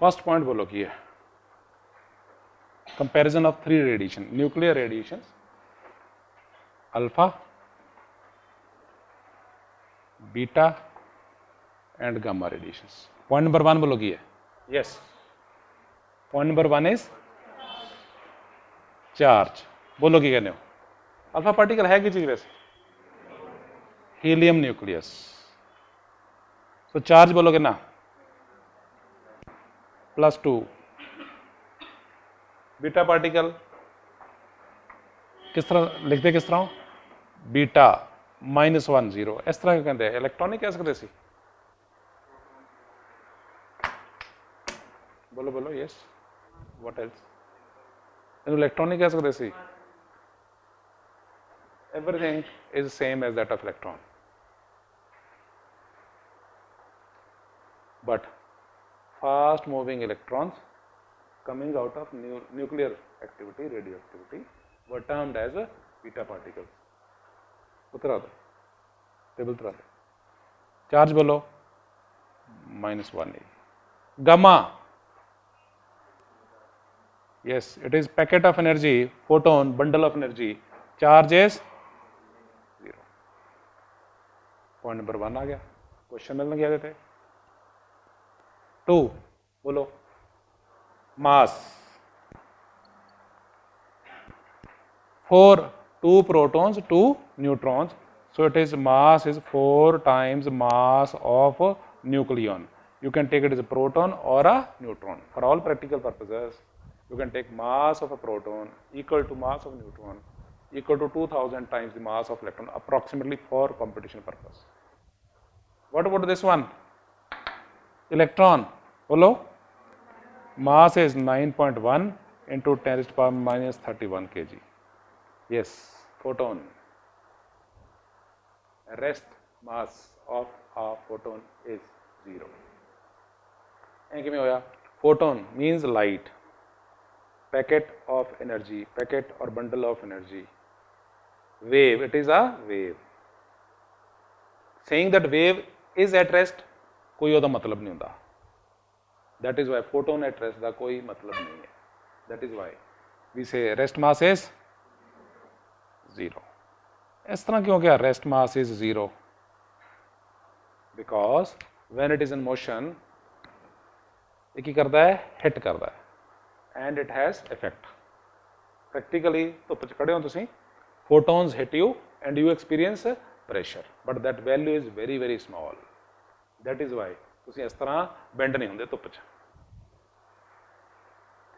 First point बोलो कि है comparison of 3 radiation, nuclear radiation, alpha, beta and gamma radiation. Point number 1 बोलो कि है yes. Point number 1 is charge. बोलो कि कहने हो अल्फा पार्टिकल है कि चीज वैसे? Helium nucleus. तो चार्ज बोलोगे ना +2। बीटा पार्टिकल किस तरह लिखते, किस तरह? बीटा -1 0 इस तरह कहते हैं। इलेक्ट्रॉनिक कैसे करते सी? बोलो बोलो यस। What else? इलेक्ट्रॉनिक कैसे करते सी? everything is same as that of electron, but fast moving electrons coming out of nuclear activity, radioactivity were termed as a beta particles. उतरा दो टेबल उतरा दो। चार्ज बोलो -1 है। gamma, yes, it is packet of energy, photon, bundle of energy, charge is 0। Point number 1 आ गया, question मिलने क्या देते। 2 बोलो मास, 4 2 protons 2 neutrons, so it is mass is 4 times mass of nucleon. You can take it as a proton or a neutron. For all practical purposes you can take mass of a proton equal to mass of neutron equal to 2000 times the mass of electron, approximately, for competition purpose. What about this one? Electron, bolo mass is 9.1 into 10 to the power -31 kg. Yes, photon, rest mass of a photon is 0. Photon means light, packet of energy, packet or bundle of energy. Wave, it is a wave. Saying that wave is at rest कोई ओदा मतलब नहीं होता। That is why photon at rest का कोई मतलब नहीं है। That is why we say rest mass is 0। इस तरह क्यों क्या rest mass is 0? Because when it is in motion ये की करता है, hit करता है and it has effect। Practically तो खड़े हो तुसी, photons hit you and you experience pressure, but that value is very small. That is why तुसी इस तरह bend नहीं होंगे धुप च,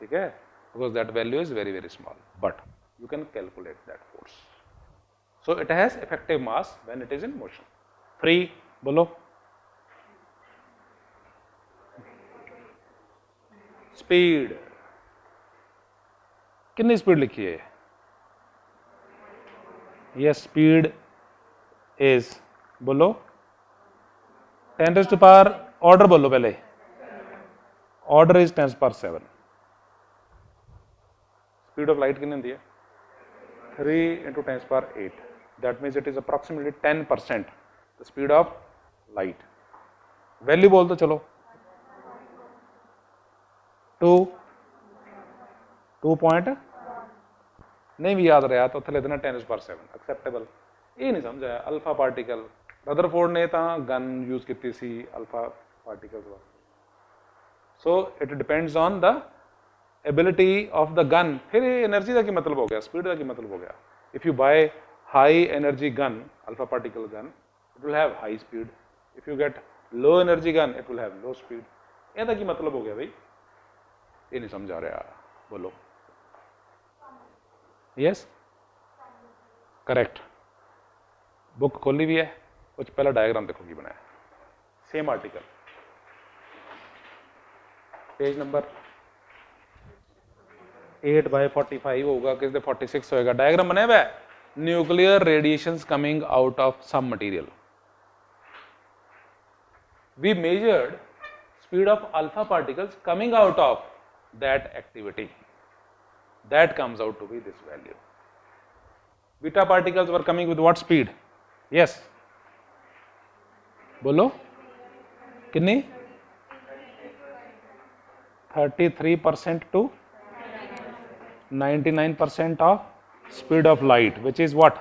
ठीक है? Because that value is very small, but you can calculate that force. So it has effective mass when it is in motion. Free बोलो स्पीड, कितनी स्पीड लिखी है? ये स्पीड इज बोलो 10 to the power, ऑर्डर बोलो पहले, order is 10 to the power 7। Speed of light कितनी होती है? 3 into 10 to the power 8। That means it is approximately 10% the speed of light. Value बोल दो चलो। 2 पॉइंट नहीं भी याद रहा तो थले देना 10 to the power 7 एक्सेप्टेबल। ये नहीं समझ आया। अल्फा पार्टिकल रदरफोर्ड ने तो गन यूज की सी अल्फा पार्टिकल्स वास्ते। So it depends on the ability of the gun. फिर एनर्जी का की मतलब हो गया, स्पीड का की मतलब हो गया। If you buy high energy gun, alpha particle gun, it will have high speed. If you get low energy gun, it will have low speed. यह की मतलब हो गया भाई, ये नहीं समझा रहा, बोलो यस करेक्ट। बुक खोली भी है, कुछ पहला डायग्राम देखो की बनाया। सेम आर्टिकल, पेज नंबर 8/45 होगा, किस दे 46 होएगा। डायग्राम बनाया हुआ है, nuclear radiations coming out of some material. We measured speed of alpha particles coming out of that activity, that comes out to be this value. Beta particles were coming with what speed? Yes, बोलो कितनी? 33% to 99% of speed of light, which is what?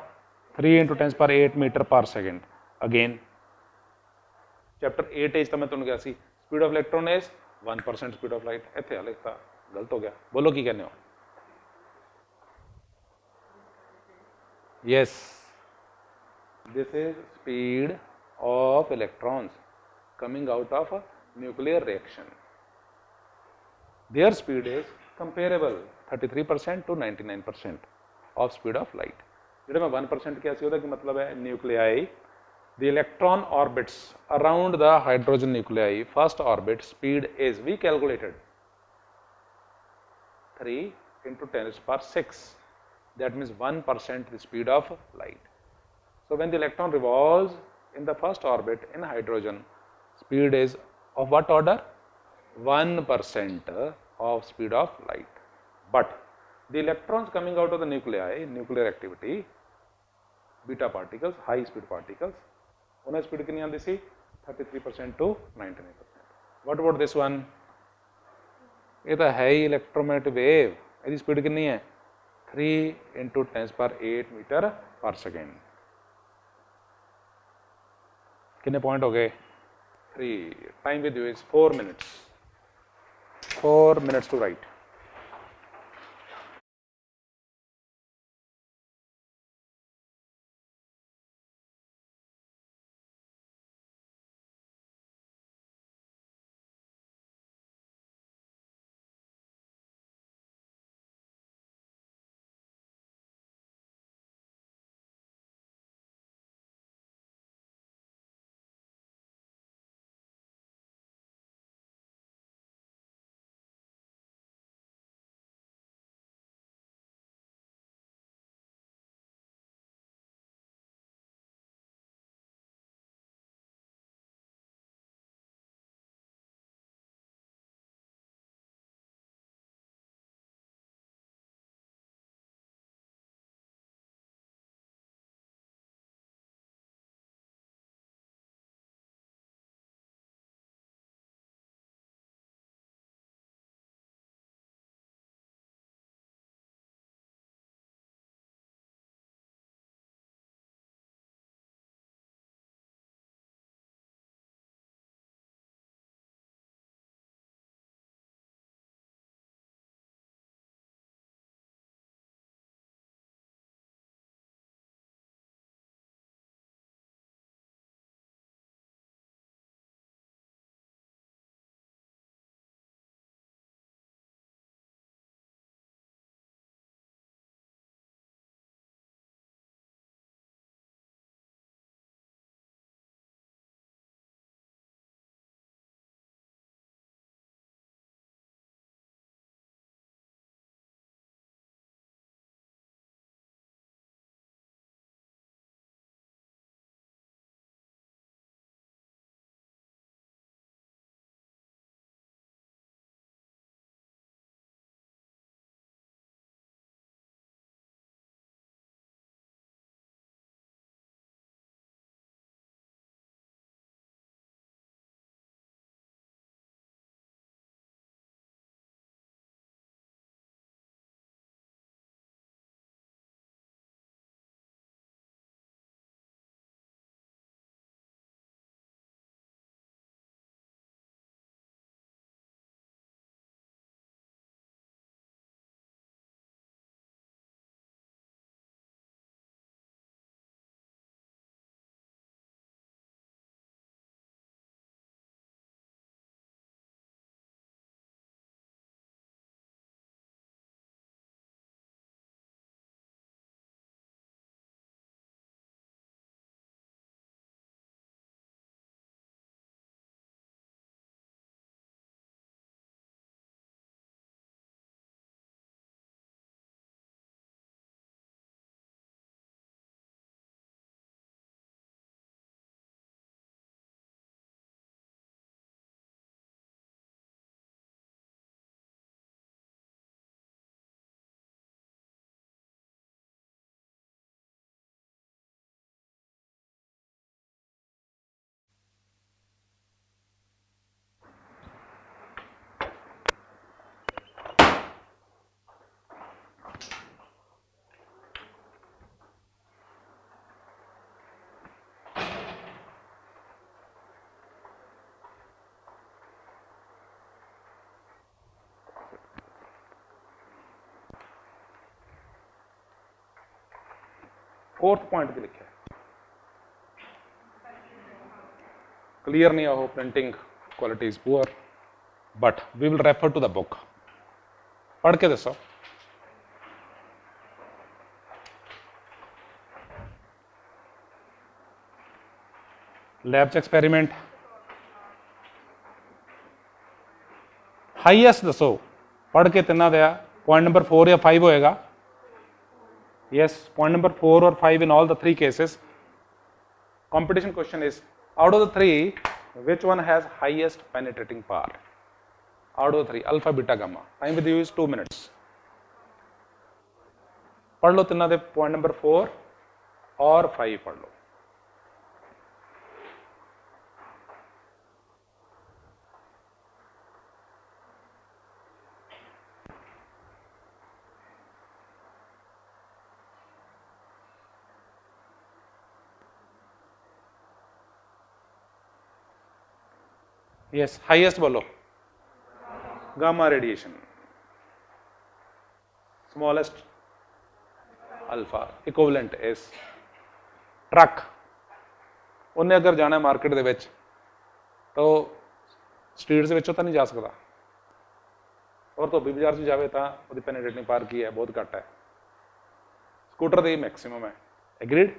3 into 10 power 8 meter per second. Again, chapter 8 is मैं तुहानू कहा सी speed of electron is 1% speed of light. इत्थे आ लिखता गलत हो गया, बोलो की कहने हो? Yes, this is speed of electrons coming out of a nuclear reaction. Their speed is comparable 33% to 99% of speed of light. जो मैं 1% क्या सी ਉਹਦਾ ਕੀ मतलब है? Nuclei, the electron orbits around the hydrogen nuclei. First orbit speed is, we calculated 3 into 10 to the power 6. That means 1% the speed of light. So when the electron revolves in the first orbit in hydrogen, speed is of what order? 1% of speed of light. But the electrons coming out of the nuclei, nuclear activity, beta particles, high speed particles, उन्हें speed कितनी आती सी? 33% to 99%. What about this one? ये तो है ही electromagnetic wave. इसकी speed कितनी है? 3 into 10 to the power 8 meter per second. कितने पॉइंट हो गए? 3. Time with you is 4 minutes. 4 minutes to write. Fourth point भी लिखा है, क्लियर नहीं हो, printing quality is poor, but we will refer to the book. पढ़ के दसो। लैब च एक्सपेरीमेंट हाईएस्ट दसो, पढ़ के तिना दिया पॉइंट नंबर 4 या 5 होएगा। यस, पॉइंट नंबर 4 और 5 in all the 3 cases. Competition question is, out of the 3 which one has highest penetrating power? Out of the 3 alpha beta gamma। time with you is 2 minutes। पढ़ लो तिना दे point number 4 और 5 पढ़ लो। Yes, highest बोलो। Gamma radiation, smallest alpha, equivalent is truck. उन्हें अगर जाना है market दे विच तो स्ट्रीट दे विचों तो नहीं जा सकता, और धोबी बाजार से जाए तो वो पेनिट्रेटिंग पावर की है, बहुत घट है। स्कूटर की मैक्सिमम है। एग्रीड।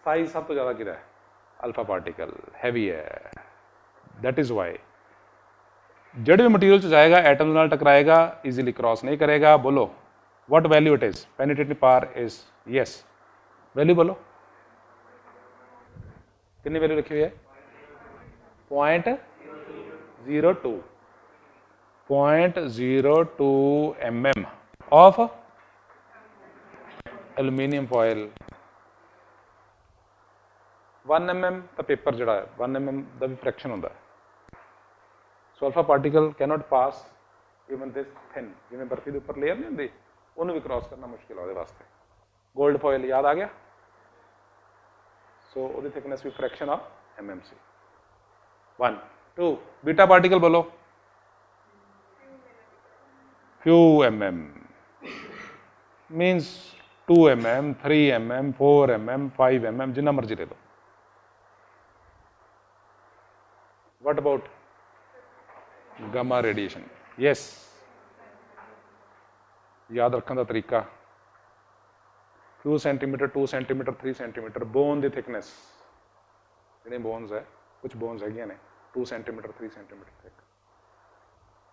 साइज सब तो ज़्यादा किदा है, अल्फा पार्टिकल हैवी है। दैट इज वाई जड़े भी मटीरियल च जाएगा एटम नाल टकराएगा, ईजीली क्रॉस नहीं करेगा। बोलो what value it is, penetrating power is. Yes, value बोलो कितनी वैल्यू लिखी हुई है? 0.02 0.02 mm of aluminium foil. 1 mm का पेपर जड़ा है, 1 mm का भी फ्रैक्शन होता है। So alpha particle cannot pass even this thin, जिवें बर्फी के उपर लेयर नहीं होंगी, उन्होंने भी क्रॉस करना मुश्किल है वास्ते। गोल्ड फॉयल याद आ गया। सो वो थिकनेस भी fraction of MMC। 1 2 beta particle बोलो। few mm means 2 mm 3 mm 4 mm 5 mm जितना मर्जी ले दो। What about gamma radiation? Yes, याद रखने का तरीका, few centimeter 2 centimeter 3 centimeter bone की थिकनेस, जिन्हें बोन्स है कुछ बोन्स है ने 2 centimeter 3 centimeter thick.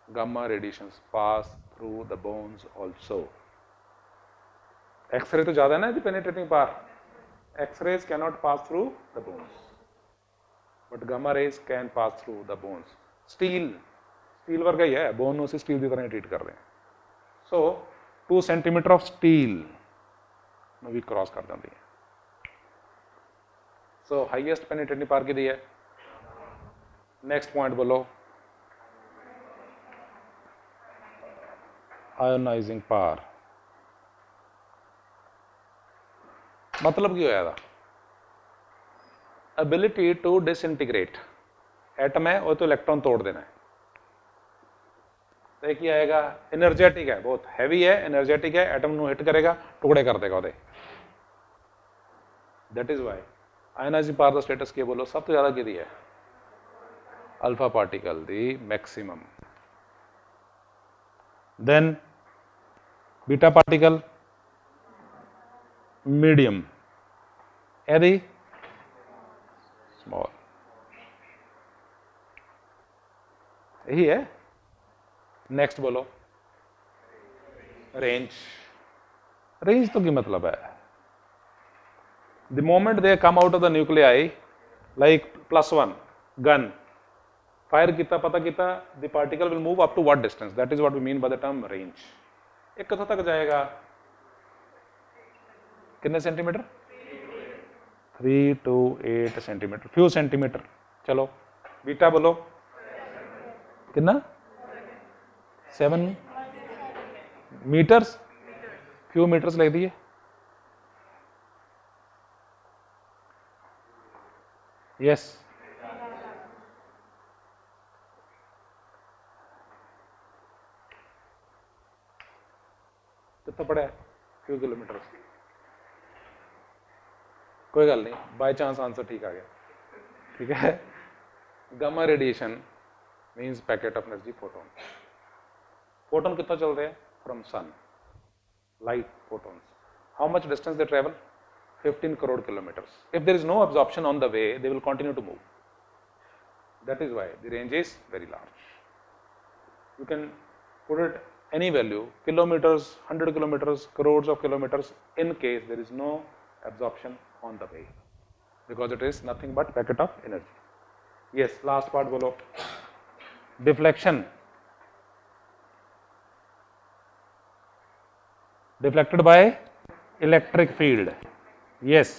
Gamma radiations pass through the bones also. X-ray तो ज़्यादा है ना इसकी penetrating power. X-rays cannot pass through the bones, but gamma rays can pass through the bones. Steel वर्गा ही है, बोन उसी स्टील की तरह ट्रीट कर रहे हैं। सो 2 सेंटीमीटर ऑफ स्टील भी क्रॉस कर देती है। सो हाईएस्ट पेनिट्रेटिंग पावर की दी है। नेक्स्ट पॉइंट बोलो, आयोनाइजिंग पावर। मतलब की होया एबिलिटी टू डिसइंटीग्रेट। एटम है वो तो इलेक्ट्रॉन तोड़ देना है, तो एक ही आएगा एनर्जेटिक है, बहुत हैवी है, एनर्जेटिक है, एटम को हिट करेगा टुकड़े कर देगा वो। That is why ionizing power का स्टेटस क्या बोलो सब तो ज़्यादा की है? Alpha particle the maximum. Then beta particle medium, यदि स्मॉल। यही है। नेक्स्ट बोलो रेंज। रेंज तो की मतलब है the moment they come out of the nuclei, like +1 gun fire किया, पता किया the particle will move up to what distance, that is what we mean by the term range. एक कितों तक जाएगा? कितने centimeter? 3 to 8 centimeter, few centimeter. चलो beta बोलो कितना? 7 मीटर्स, फ्यू मीटर्स लिख दिए। यस, कितना पड़ा है? Few kilometre. कोई गल नहीं, बाय चांस आंसर ठीक आ गया, ठीक है। Gamma radiation means packet of energy photon. Photon कितना चल रहे हैं? From sun, light photons. How much distance they travel? 15 crore kilometers. If there is no absorption on the way, they will continue to move. That is why the range is very large. You can put it any value, kilometers, 100 kilometers, crores of kilometers, in case there is no absorption on the way, because it is nothing but packet of energy. Yes, last part bolo. Deflection. Deflected by electric field. Yes.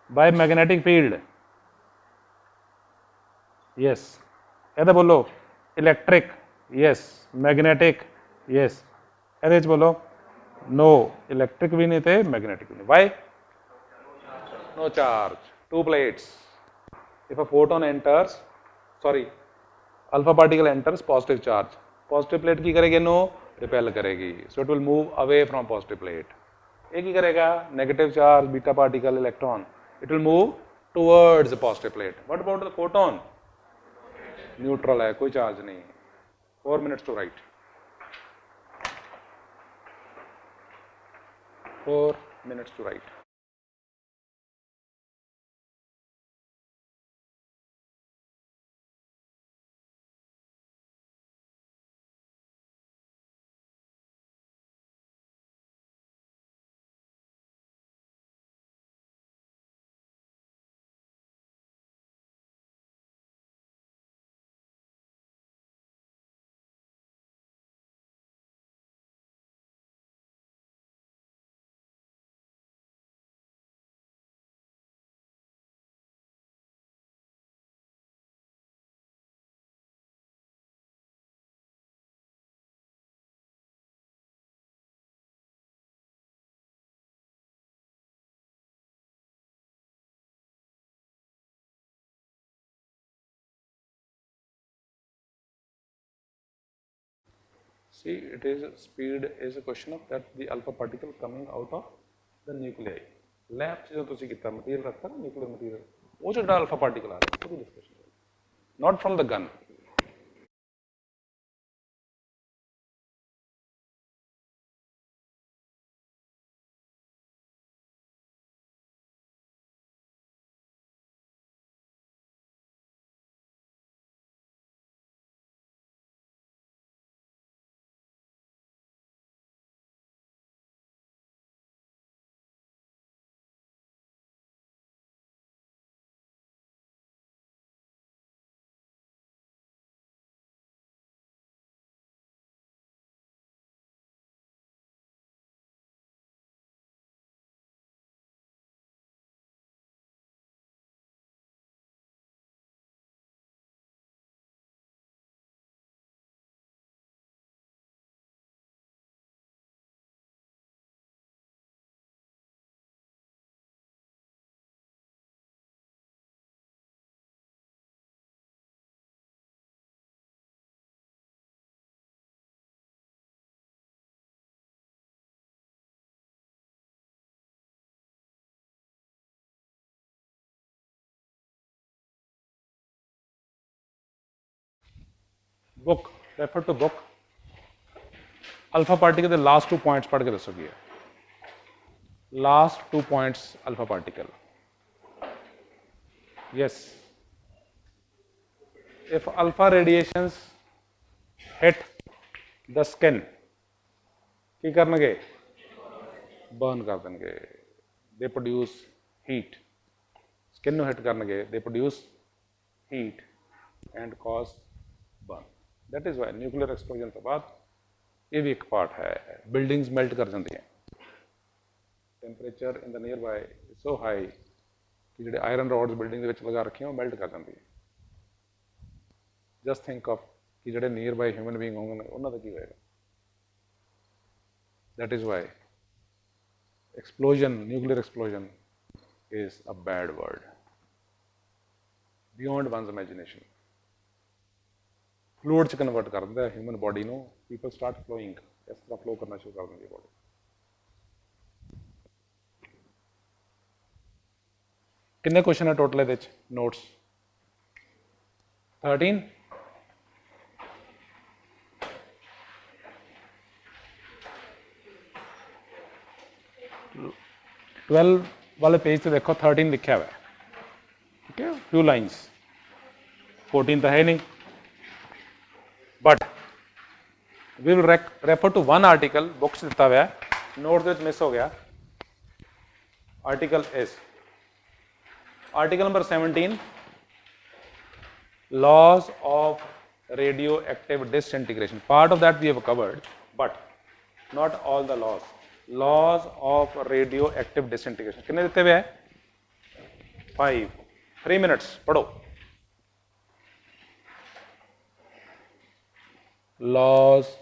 By magnetic field. Yes. ਇਹਦਾ ਬੋਲੋ electric. Yes. Magnetic. Yes. ਇਹਦੇ ਚ ਬੋਲੋ no. Electric ਵੀ ਨਹੀਂ ਤੇ magnetic ਵੀ ਨਹੀਂ. Why? No charge. Two plates. If a photon enters, sorry, alpha particle enters positive charge. Positive plate की करेगी? No. Repel करेगी. So it will move away from positive plate. एक ही करेगा negative charge, beta particle, electron. It will move towards the positive plate. What about the photon? Neutral है, कोई charge नहीं. 4 minutes to write. 4 minutes to write. See, it is speed is a question of that the alpha particle coming out of the nuclei. Lab चीज़ों तो सीखता है material रखता है nuclear material, वो जो alpha particle आ रहा है, वो discussion है, not from the gun. Book, refer to book. Alpha particle the last 2 points पढ़ के दसोगी है. Last 2 points alpha particle. Yes. If alpha radiations hit the skin, ਕੀ ਕਰਨਗੇ? Burn ਕਰ ਦੇਣਗੇ. They produce heat. Skin ਨੂੰ hit ਕਰਨਗੇ, they produce heat and cause burn. That is why nuclear explosion ਤੋਂ ਬਾਅਦ ਇਹ ਵੀ ਇੱਕ ਪਾਰਟ ਹੈ, buildings melt ਕਰ ਜਾਂਦੀਆਂ. Temperature in the nearby is so high ਕਿ ਜਿਹੜੇ iron rods building ਦੇ ਵਿੱਚ ਲਗਾ ਰੱਖੀਆਂ ਉਹ melt ਕਰ ਜਾਂਦੀ ਹੈ. Just think of ਕਿ ਜਿਹੜੇ nearby human being ਹੋਣਗੇ ਉਹਨਾਂ ਦਾ ਕੀ ਹੋਏਗਾ. That is why explosion, nuclear explosion is a bad word, beyond one's imagination. Fluid ਚ convert ਕਰ ਦਿੰਦਾ human body ਨੂੰ, people start flowing, ਇਸ ਤਰ੍ਹਾਂ flow ਕਰਨਾ ਸ਼ੁਰੂ ਕਰ ਦਿੰਦੀ body. कितने क्वेश्चन है टोटल ਇਹਦੇ ਚ ਨੋਟਸ 13 12 वाले पेज पे देखो 13 लिखा हुआ है, ठीक है, फ्यू लाइन्स, 14 तो है नहीं, but we will refer to one article, books दिता हुआ है, नोट विच मिस हो गया, article is article number 17, laws of radioactive disintegration. Part of that we have covered, but not all the laws. Laws of radioactive disintegration. कितने देते हुए हैं 5 3 minutes पढ़ो. Laws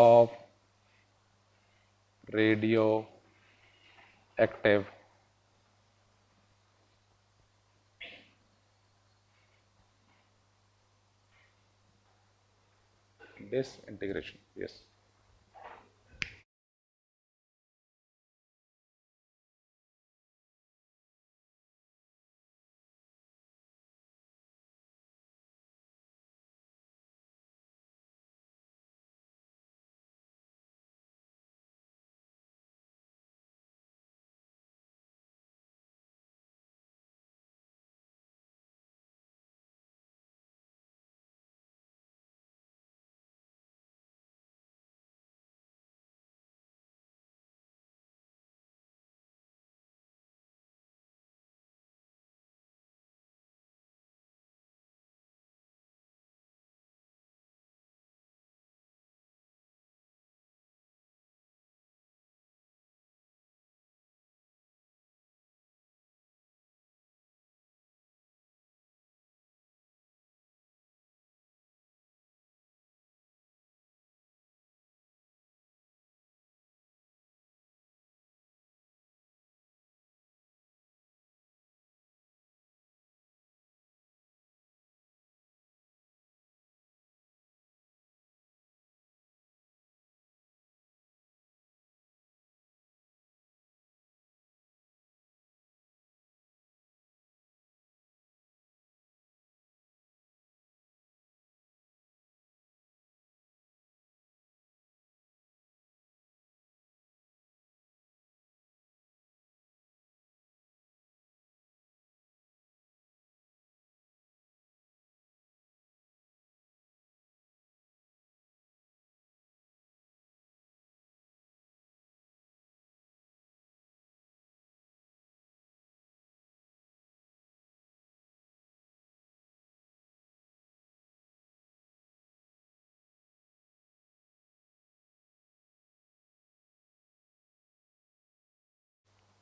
of radioactive disintegration. Yes.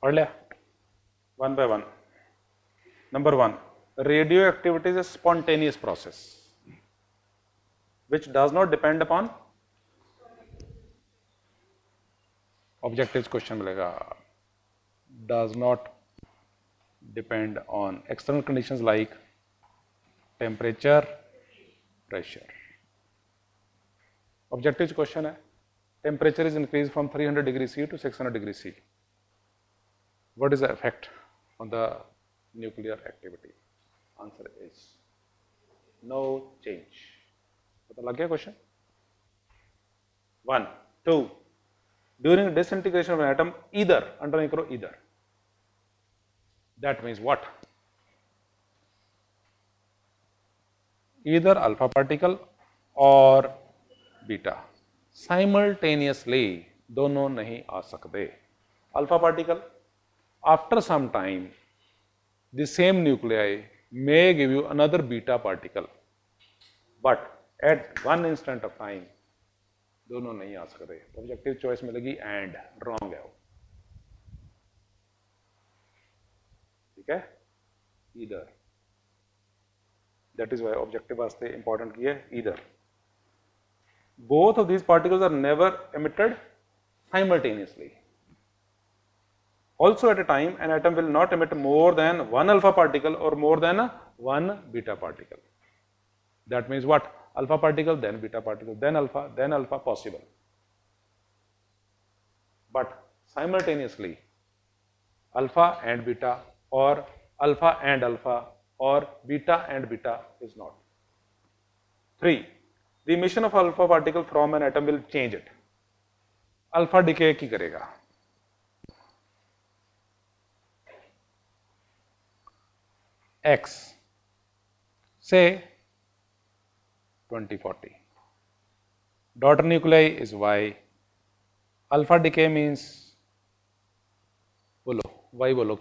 पढ़ लिया one by one. Number 1, radioactivity is a spontaneous process which does not depend upon objectives. Question मिलेगा, does not depend on external conditions like temperature, pressure. Objectives question है, temperature is increased from 300 degrees C to 600 degrees C. What is the effect on the nuclear activity? Answer is no change. पता लग गया question. 1, 2, during disintegration of an atom, either underline करो either. That means what? Either alpha particle or beta simultaneously दोनों नहीं आ सकते. Alpha particle after some time the same nuclei may give you another beta particle, but at one instant of time दोनों नहीं आ सकते. Objective choice मिलेगी and, wrong है वो, ठीक है, either. That is why objective वास्ते इंपॉर्टेंट की है either. Both of these particles are never emitted simultaneously. Also at a time, an atom will not emit more than one alpha particle or more than one beta particle. That means what? Alpha particle, then beta particle, then alpha possible. But simultaneously, alpha and beta or alpha and alpha, or beta and beta is not. 3. The emission of alpha particle from an atom will change it. Alpha decay की करेगा? X, say 2040. Daughter nuclei is Y. Alpha decay means, बोलो Y बोलो,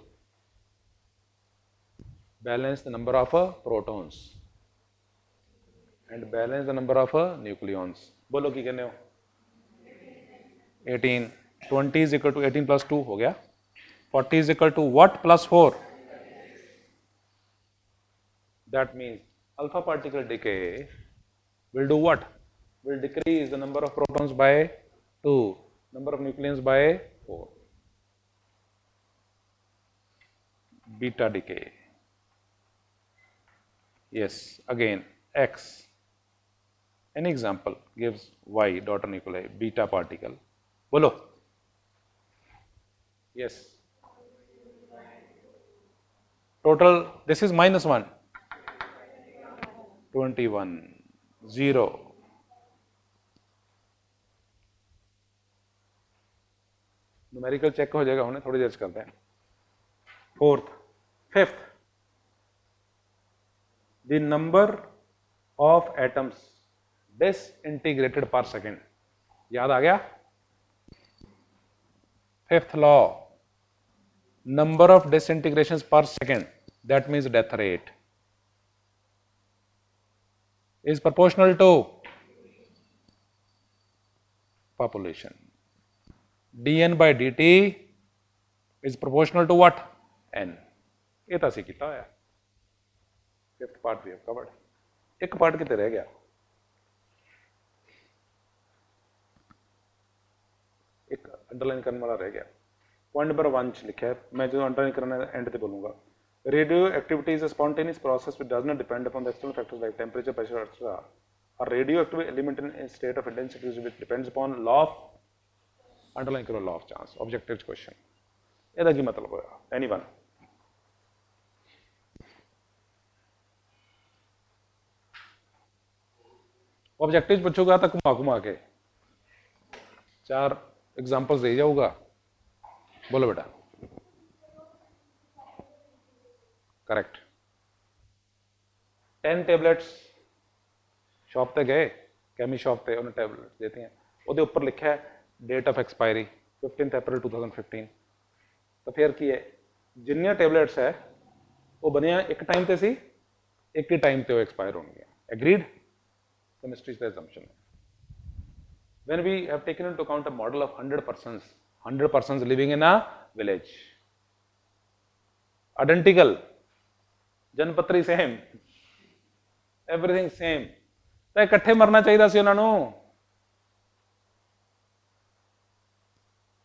balance the number of protons and balance the number of nucleons. बोलो की कहने हो? 18. 20 is equal to 18 plus 2 हो गया. 40 is equal to what plus 4? That means alpha particle decay will do what? Will decrease the number of protons by 2, number of nucleons by 4. Beta decay. Yes, again X. An example gives Y daughter nuclei, beta particle. बोलो. Yes. Total, this is -1. 21, 0. Numerical check हो जाएगा, हमने थोड़ी देर से करते हैं. 4th, 5th, the number of atoms disintegrated per second. याद आ गया? 5th law, number of disintegrations per second, that means death rate, is proportional to population. dN by dt is proportional to what? N. ये तो असी किया होया. 5th part we have covered. एक part कितने रह गया? एक अंडरलाइन करने वाला रह गया. पॉइंट नंबर 1 लिखा है, मैं जो अंडरलाइन करना है एंड पे बोलूंगा. Radio activity is a spontaneous process which does not depend upon the external factors like temperature, pressure etcetera. A radioactive element in a state of intensity which depends upon law of, underline करो, law of chance. Objective question. ਇਹਦਾ ਕੀ ਮਤਲਬ ਹੋਇਆ? Anyone? Objective पूछूगा तो घुमा घुमा के 4 examples दे जाऊगा. बोलो बेटा. करेक्ट. 10 टैबलेट्स शॉप पे गए, कैमी शॉप पे, उन्हें टैबलेट्स देते हैं, ਉਹਦੇ ਉੱਪਰ लिखा है डेट ऑफ एक्सपायरी 15 अप्रैल 2015. तो फिर की है, जिन्नियां टैबलेट्स है वो बनिया एक टाइम ते सी, एक ही टाइम ते वो एक्सपायर होंगे. एग्रीड? केमिस्ट्री का assumption है. When we have taken into account a model of 100 persons living in a village, identical, जनपत्री सेम, everything same, तो इकट्ठे मरना चाहिए सी उन्हां नूं.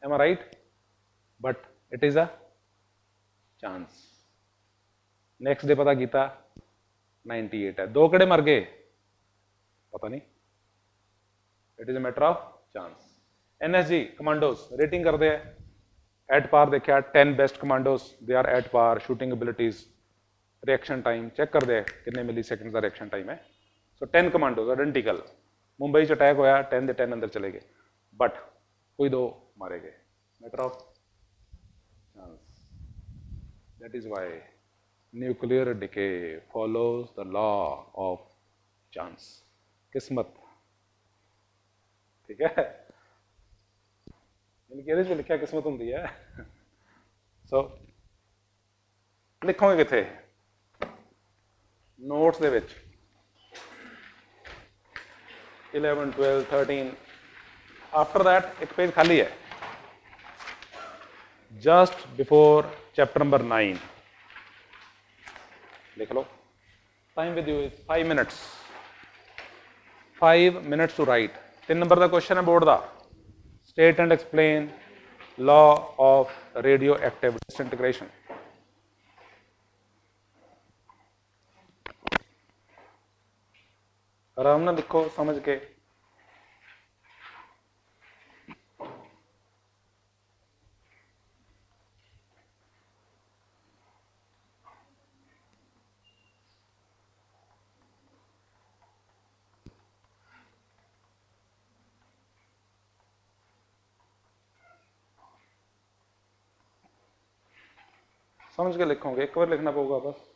Am I right? But it is a chance. Next day पता कीता 98 है. 2 कड़े मर गए, पता नहीं. It is a matter of chance. NSG commandos rating कर दे, at par देखा 10 best commandos, they are at par. Shooting abilities, reaction time check कर दे कितने मिली सेकंड का reaction time है. So 10 commandos identical. मुंबई से अटैक होया, 10 दे 10 अंदर चले गए, बट कोई 2 मारे गए. Matter of chance. That is why nuclear decay follows the law of chance. किस्मत. ठीक है? इनके लिखा किस्मत होंगी है. सो लिखोगे किथे? नोट्स दे विच 11, 12, 13. आफ्टर दैट एक पेज खाली है, जस्ट बिफोर चैप्टर नंबर 9. लिख लो. Time with you is 5 minutes. 5 minutes to write. 3 number का क्वेश्चन है बोर्ड का. State and explain law of radioactive disintegration. आराम ना लिखो, समझ के. समझ के लिखोगे, एक बार लिखना पड़ेगा बस।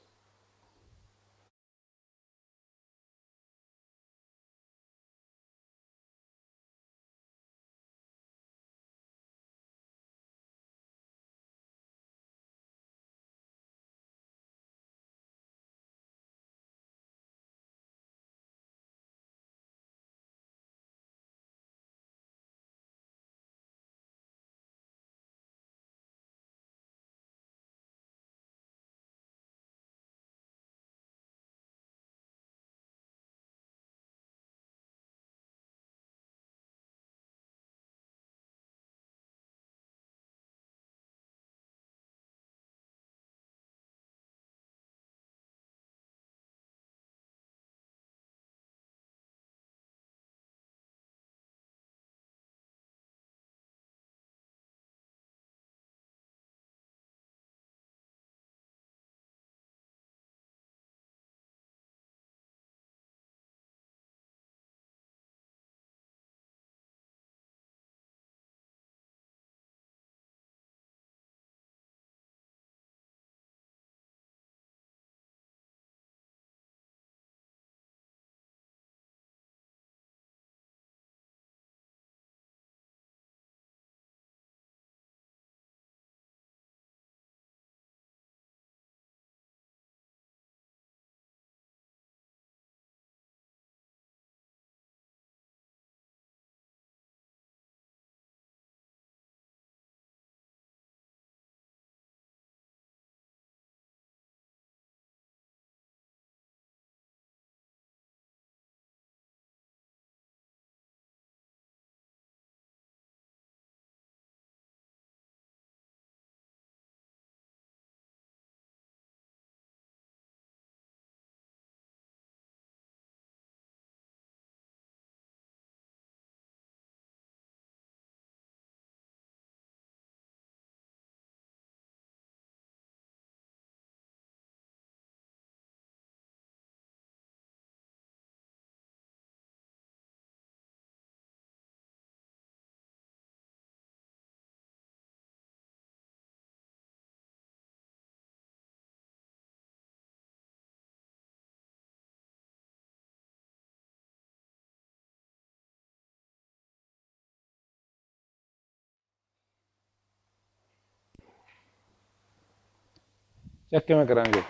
चेक किवें करांगे?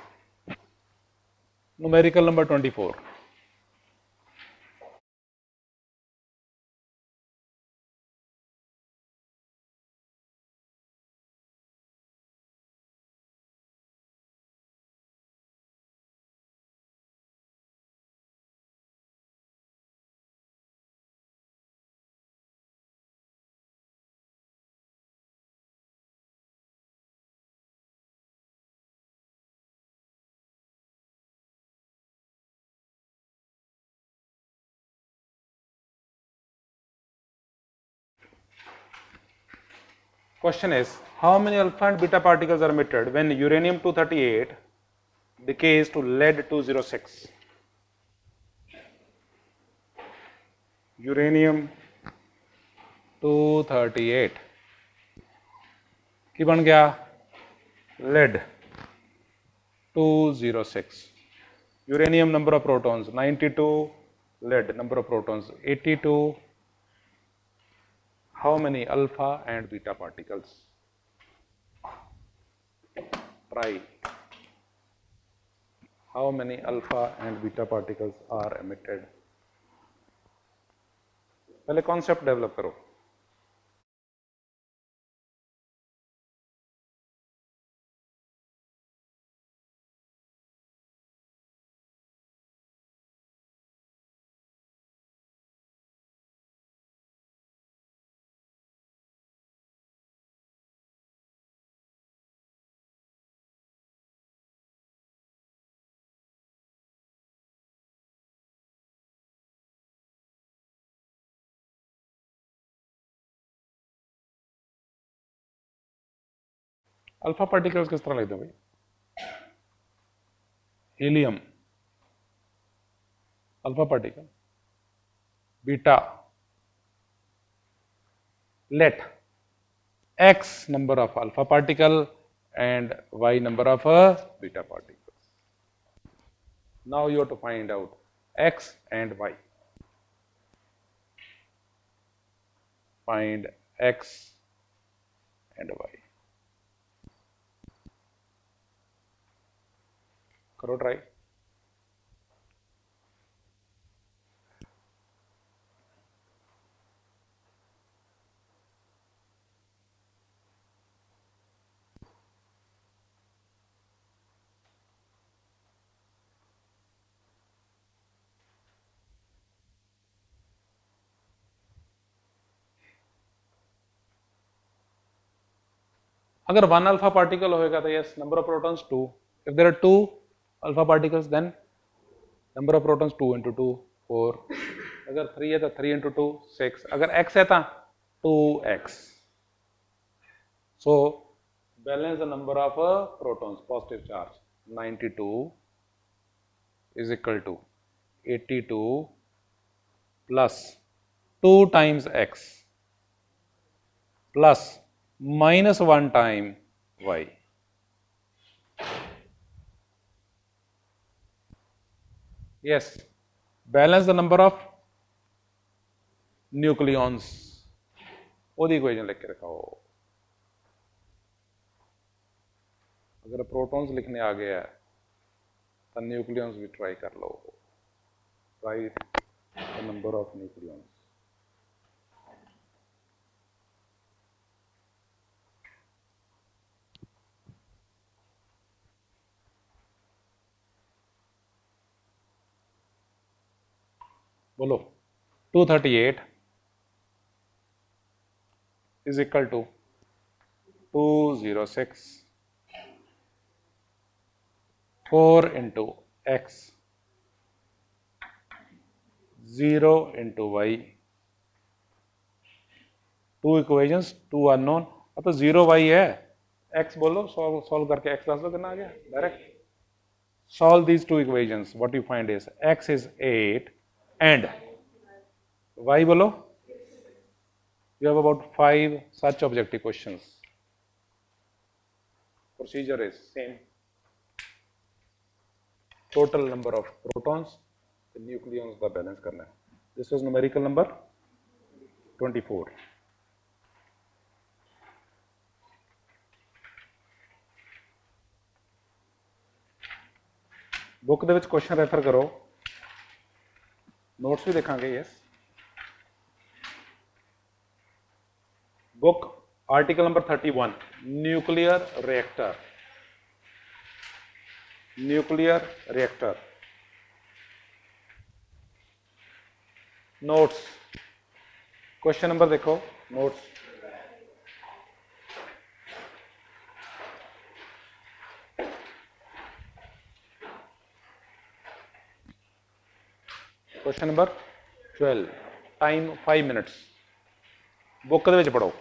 Numerical number 24। Question is, how many alpha and beta particles are emitted when uranium 238 decays to lead 206? Uranium 238 की बन गया lead 206. Uranium number of protons 92, lead number of protons 82. How many alpha and beta particles? Try. How many alpha and beta particles are emitted? पहले concept develop करो. Alpha particles किस तरह लिखते हैं भाई? Helium alpha particle, beta let x number of alpha particle and y number of beta particles. Now you have to find out x and y. Find x and y. करो try. अगर 1 alpha particle होएगा तो yes number of protons 2. If there are 2 alpha particles then number of protons 2 into 2 4. अगर 3 है तो 3 into 2 6. अगर x है तो 2x. So balance the number of protons, positive charge. 92 is equal to 82 plus 2 times x plus minus 1 time y. Yes, balance the number of nucleons. ओदी equation लिख के रखाओ. अगर प्रोटॉन्स लिखने आ गया है तो न्यूक्लियंस भी ट्राई कर लो. Write the number of nucleons. बोलो 238 is equal to 206 4 into x 0 into y. 2 equations 2 unknown. अब तो 0 y है. x बोलो सॉल्व करके x दस दो कितना आ गया direct. Solve these two equations. What you find is x is 8 and y bolo. You have about 5 such objective questions. Procedure is same. Total number of protons, the nucleons का balance करना है. This is numerical number 24. Book ਦੇ ਵਿੱਚ question refer करो. Notes भी देखांगे. Yes book article number 31 nuclear reactor. Nuclear reactor notes. Question number देखो notes. Question number 12. Time 5 minutes. Book ਦੇ ਵਿੱਚ पढ़ो.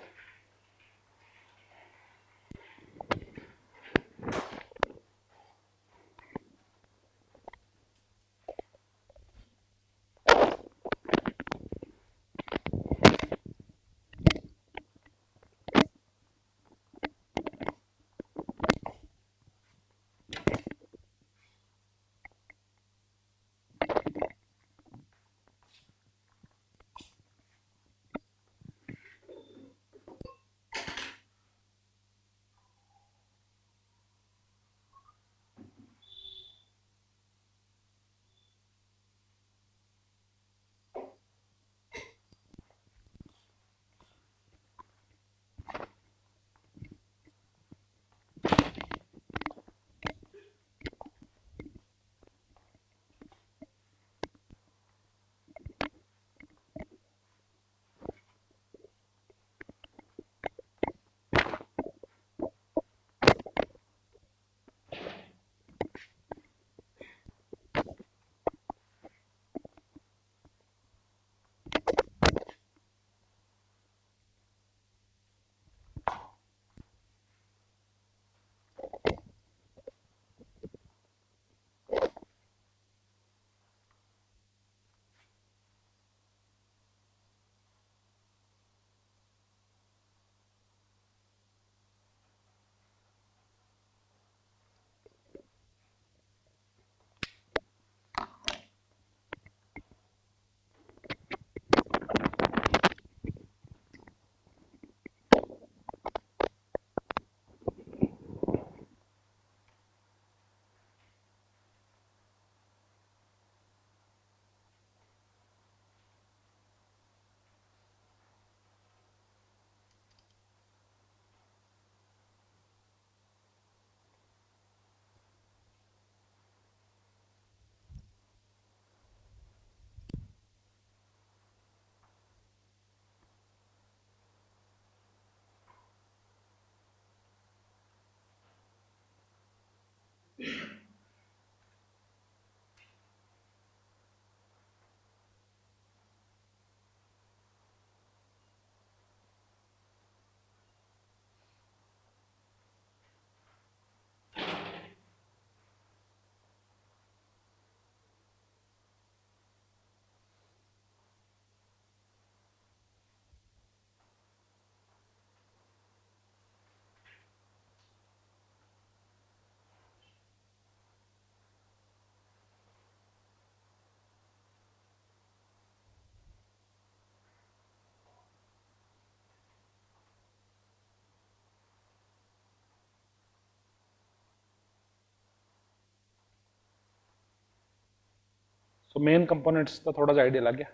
मेन कंपोनेंट्स का थोड़ा सा आइडिया लग गया.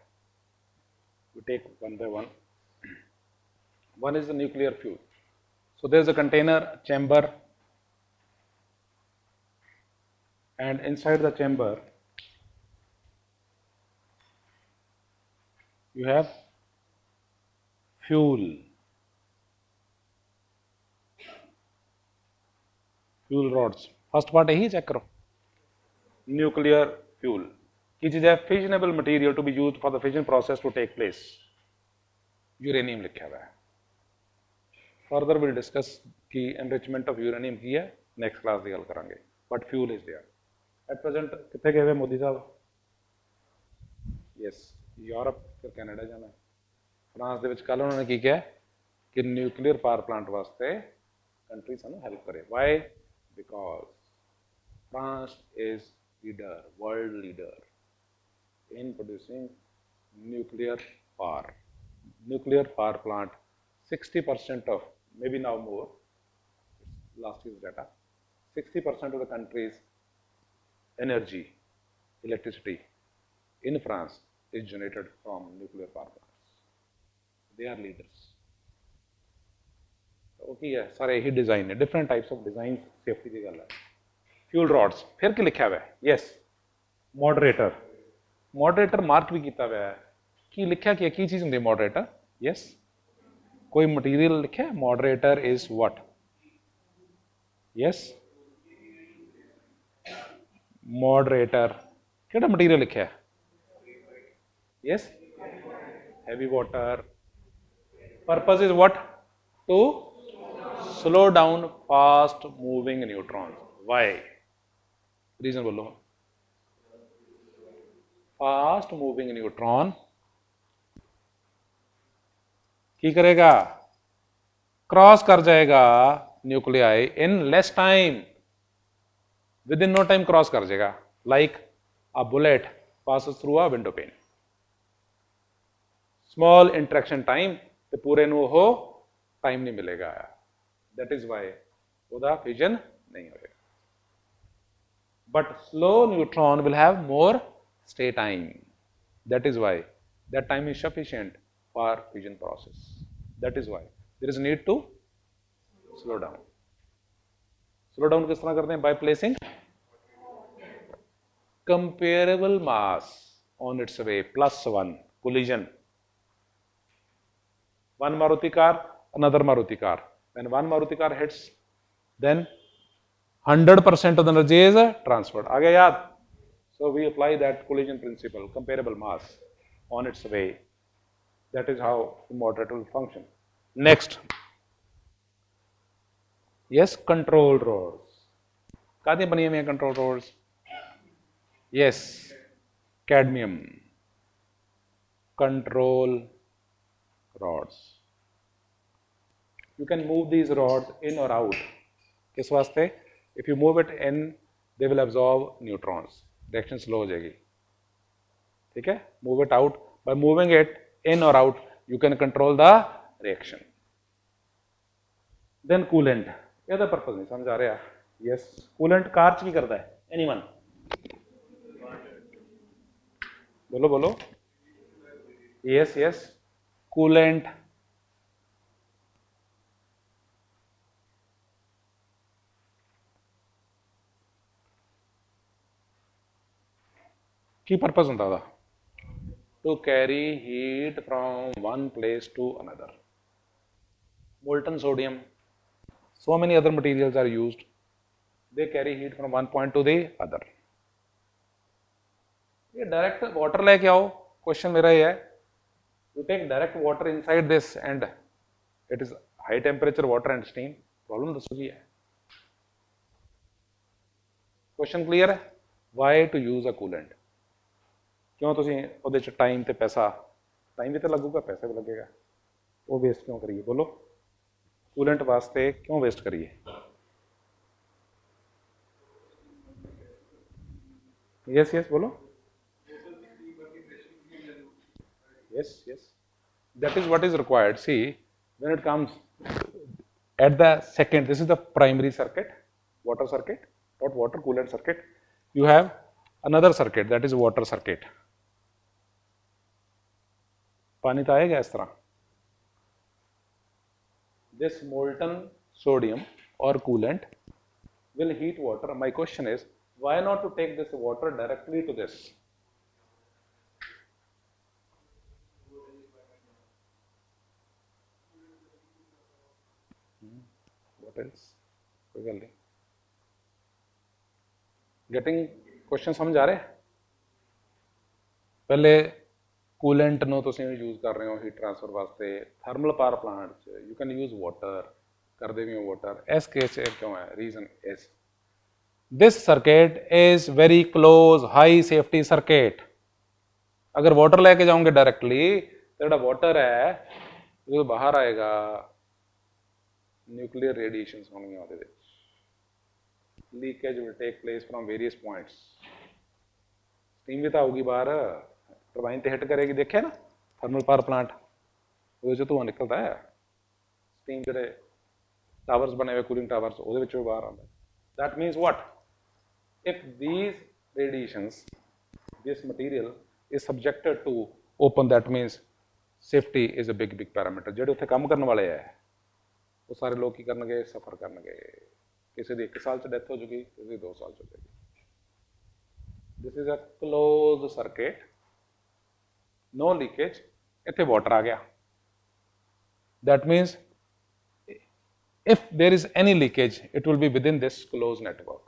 We take one by one. One is the nuclear fuel. So there is a container chamber, and inside the chamber you have fuel rods. First part यही check करो. Nuclear fuel की चीज है fissionable material to be used for the fission process to take place. Uranium लिखा हुआ है. Further will discuss की enrichment of uranium की है, नेक्स्ट क्लास ਦੀ ਗੱਲ ਕਰਾਂਗੇ. But fuel is there. At present कितने गए हुए मोदी साहब? यस, यूरोप फिर कैनेडा जाना. फ्रांस ਦੇ ਵਿੱਚ ਕੱਲ ਉਹਨਾਂ ਨੇ ਕੀ ਕਿਹਾ ਕਿ ਨਿਊਕਲੀਅਰ ਪਾਵਰ ਪਲਾਂਟ ਵਾਸਤੇ ਕੰਟਰੀ ਸਾਨੂੰ ਹੈਲਪ ਕਰੇ. Why? Because France is leader, world leader in producing nuclear power. Nuclear power plant, 60% of, maybe now more, last year's data, 60% of the country's energy, electricity in France is generated from nuclear power plants. They are leaders. Okay, yeah, सारे ही design है, different types of designs, safety की गल है. Fuel rods, फिर क्या लिखा हुआ है? Yes, moderator. मॉडरेटर मार्क भी किया हुआ है कि लिखा कि की चीज होंगी मॉडरेटर. यस, कोई मटीरियल लिखा है. Moderator is what? Yes, moderator केड़ा मटीरियल लिखा है? Yes, heavy water. Purpose is what? To slow down fast moving neutron. Why? Reason बोलो. फास्ट मूविंग न्यूट्रॉन की करेगा? क्रॉस कर जाएगा nuclei in less time, within no time cross कर जाएगा. Like a bullet passes through a window pane. Small interaction time ते पूरे नु हो टाइम नहीं मिलेगा. दैट इज वाई ओदा फिजन नहीं होगा. But slow neutron will have more stay time. That is why that time is sufficient for fission process. That is why there is a need to slow down. Slow down किस तरह करते हैं? By placing comparable mass on its way +1 collision. One Maruti car, another Maruti car. When one Maruti car hits, then 100% of the energy is transferred. आ गया याद? So we apply that collision principle, comparable mass on its way. That is how the moderator will function. Next, yes, control rods. कादी बनी हुई हैं control rods? Yes, cadmium. Control rods. You can move these rods in or out. किस वास्ते? If you move it in, they will absorb neutrons. Direction slow हो जाएगी. ठीक है? Move it out. By moving it in or out, you can control the reaction. Then coolant. ये तो purpose नहीं समझ आ रहा है. Yes, coolant कार की करता है. Anyone? बोलो बोलो. Yes, yes. Coolant. की पर्पज होता था? To carry heat from one place to another. Molten sodium, so many other materials are used. They carry heat from one point to the other. ये direct water लेके आओ. Question मेरा ये है, you take direct water inside this and it is high temperature water and steam. Problem दसो की है. Question clear है? Why to use a coolant? क्यों ਤੁਸੀਂ ਉਹਦੇ ਚ ਟਾਈਮ ਤੇ ਪੈਸਾ, ਟਾਈਮ ਵੀ ਤਾਂ ਲੱਗੂਗਾ, ਪੈਸਾ ਵੀ ਲੱਗੇਗਾ, ਉਹ ਵੇਸਟ ਕਿਉਂ ਕਰੀਏ? ਬੋਲੋ. ਕੂਲੈਂਟ ਵਾਸਤੇ ਕਿਉਂ ਵੇਸਟ ਕਰੀਏ? यस यस बोलो. Yes, yes. That is what is required. See, when it comes at the second, this is the primary circuit, water circuit, not water coolant circuit. You have another circuit, that is water circuit. पानी तो आएगा इस तरह. This molten sodium or coolant will heat water. My question is, why not to take this water directly to this? What else? कोई गल नहीं. Getting question समझ आ रहे? पहले कूलेंट ਨੂੰ ਤੁਸੀਂ यूज़ कर रहे हो हीट ट्रांसफर वास्ते. थर्मल पावर प्लांट च यू कैन यूज़ वाटर, करते भी हो वाटर. इस केस क्यों है? Reason is this circuit is very close high safety circuit. अगर वाटर लेके जाओगे डायरेक्टली तो जो वाटर है जो बाहर आएगा न्यूक्लियर रेडिएशंस होंगे ਉਹਦੇ ਵਿੱਚ. Leakage will take place from various points. Steam भी तो आऊगी बाहर, टरबाइन ते हिट करेगी. देखे ना थर्मल पावर प्लांट, वो धुआं निकलता है. स्टीम जो टावर्स बने हुए कूलिंग टावर्स वो बाहर आता है. That means what? If these radiations, this material is subjected to open, that means safety is a big parameter. जो उत्थे काम करने वाले है वो सारे लोग की करनगे, सफर करनगे. किसी की 1 साल च डेथ हो जाएगी, किसी की 2 साल च हो जाएगी. This is a close circuit, no leakage. इत्थे वाटर आ गया. That means if there is any leakage, it will be within this closed network.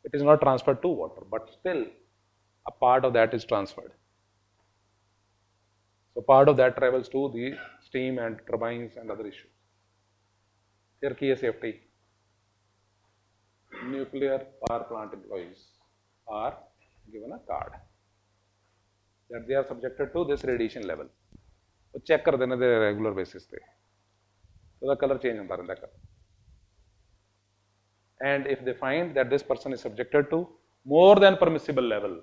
It is not transferred to water, but still a part of that is transferred. So part of that travels to the steam and turbines and other issues. Here key is safety. Nuclear power plant employees are given a card that they are subjected to this radiation level. So check कर देने दे regular basis पे. So the color change होता रहता है. And if they find that this person is subjected to more than permissible level,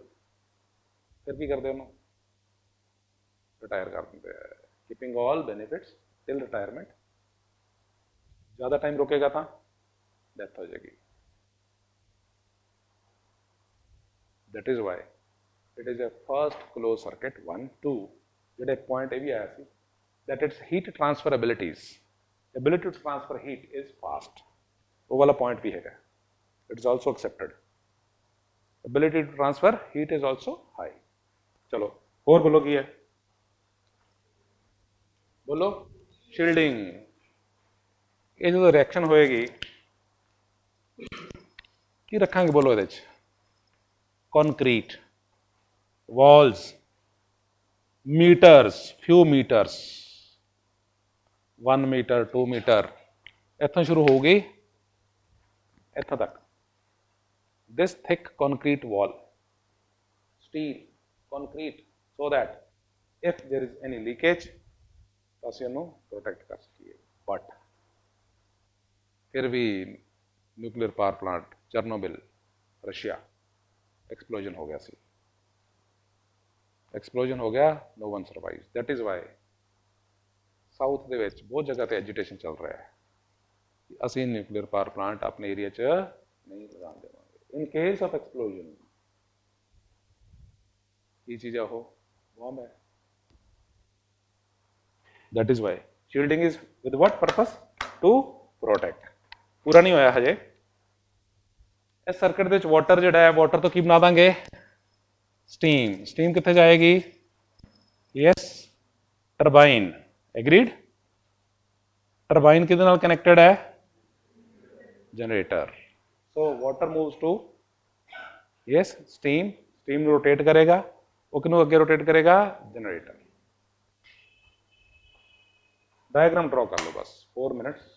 फिर की करते हैं? रिटायर कर देते हैं. Keeping all benefits till retirement. ज़्यादा टाइम रुकेगा था डेथ हो जाएगी. That is why it is a first close circuit. 1 2 जो पॉइंट ये भी आया सी that it's heat transfer abilities, ability to transfer heat is fast. वो वाला पॉइंट भी है. It is also accepted. Ability to transfer heat is also high. चलो और बोलो की है, बोलो. शील्डिंग. ये जो रिएक्शन होएगी की रखांगे बोलो ये concrete walls, metres, few metres, 1 metre 2 metre इतों शुरू हो गई इतों तक. This thick concrete wall, steel, concrete, so that if there is any leakage तो ਅਸੀਂ ਉਹਨੂੰ प्रोटेक्ट कर सकीए. बट फिर भी nuclear power plant Chernobyl Russia explosion हो गया सी. एक्सप्लोजन हो गया, no one survives. That is why south ਦੇ ਵਿੱਚ बहुत जगह ਤੇ एजिटेशन चल रहा है. ਅਸੀਂ न्यूक्लियर पावर प्लांट अपने एरिया च नहीं लगान देवांगे. इन केस ऑफ एक्सप्लोजन ये चीज़ हो बॉम्ब है. That is why shielding is with what purpose? To protect. पूरा नहीं होया हजे. इस सर्किट ਦੇ ਵਿੱਚ वाटर ਜਿਹੜਾ ਹੈ वाटर तो की बना देंगे स्टीम. स्टीम कितने जाएगी? Yes turbine. एग्रीड. टरबाइन किहदे नाल कनेक्टेड है? Generator. So water moves to yes steam. Steam rotate करेगा, वो किनू अगे रोटेट करेगा? जनरेटर. डायग्राम ड्रॉ कर लो बस 4 मिनट्स.